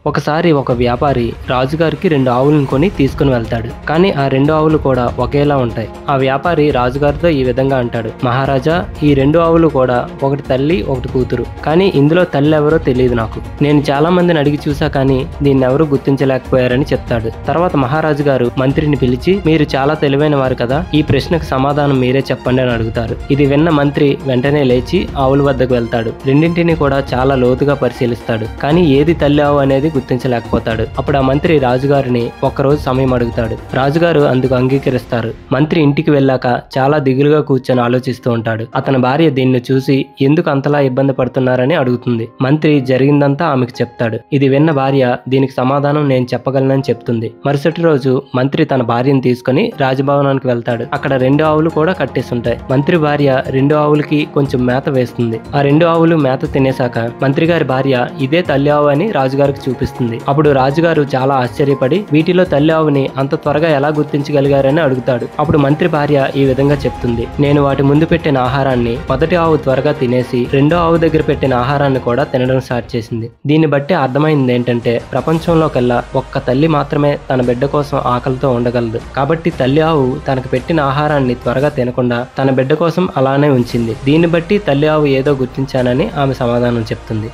ఒకసారి ఒక వ్యాపారి రాజుగారికి 2 ఆవులను కొని తీసుకుని వెళ్తాడు. కానీ ఆ 2 ఆవులు కూడా ఒకేలా ఉంటాయి. ఆ వ్యాపారి రాజుగారితో ఈ విధంగా అంటాడు, మహారాజా, ఈ 2 ఆవులు కూడా ఒకటి తల్లి ఒకటి కూతురు, కానీ ఇందులో తల్లి ఎవరో తెలియదు నాకు. నేను చాలా మందిని అడిగి చూసా కానీ దీన్ని ఎవరూ గుర్తించలేకపోయారని చెప్తాడు. తర్వాత మహారాజు గారు మంత్రిని పిలిచి, మీరు చాలా తెలివైన వారు కదా, ఈ ప్రశ్నకు సమాధానం మీరే చెప్పండి అని అడుగుతారు. ఇది విన్న మంత్రి వెంటనే లేచి ఆవుల వద్దకు వెళ్తాడు. రెండింటిని కూడా చాలా లోతుగా పరిశీలిస్తాడు. కానీ ఏది తల్లి ఆవు అనేది గుర్తించలేకపోతాడు. అప్పుడు ఆ మంత్రి రాజుగారిని ఒక్కరోజు సమయం అడుగుతాడు. రాజుగారు అందుకు అంగీకరిస్తారు. మంత్రి ఇంటికి వెళ్ళాక చాలా దిగులుగా కూర్చొని ఆలోచిస్తూ ఉంటాడు. అతని భార్య దీన్ని చూసి ఎందుకు అంతలా ఇబ్బంది పడుతున్నారని అడుగుతుంది. మంత్రి జరిగిందంతా ఆమెకు చెప్తాడు. ఇది విన్న భార్య దీనికి సమాధానం నేను చెప్పగలనని చెప్తుంది. మరుసటి రోజు మంత్రి తన భార్యను తీసుకుని రాజభవనానికి వెళ్తాడు. అక్కడ 2 ఆవులు కూడా కట్టేస్తుంటాయి. మంత్రి భార్య 2 ఆవులకి కొంచెం మేత వేస్తుంది. ఆ 2 ఆవులు మేత తినేశాక మంత్రి గారి భార్య ఇదే తల్లి ఆవు అని రాజుగారికి చూపిస్తుంది. అప్పుడు రాజుగారు చాలా ఆశ్చర్యపడి వీటిలో తల్లి ఆవుని అంత త్వరగా ఎలా గుర్తించగలిగారని అడుగుతాడు. అప్పుడు మంత్రి భార్య ఈ విధంగా చెప్తుంది, నేను వాటి ముందు పెట్టిన ఆహారాన్ని మొదటి ఆవు త్వరగా తినేసి 2వ ఆవు దగ్గర పెట్టిన ఆహారాన్ని కూడా తినడం స్టార్ట్ చేసింది. దీన్ని బట్టి అర్థమైంది ఏంటంటే ప్రపంచంలోకెల్లా ఒక్క తల్లి మాత్రమే తన బిడ్డ కోసం ఆకలితో ఉండగలదు. కాబట్టి తల్లి ఆవు తనకు పెట్టిన ఆహారాన్ని త్వరగా తినకుండా తన బిడ్డ కోసం అలానే ఉంచింది. దీన్ని బట్టి తల్లి ఆవు ఏదో గుర్తించానని ఆమె సమాధానం చెప్తుంది.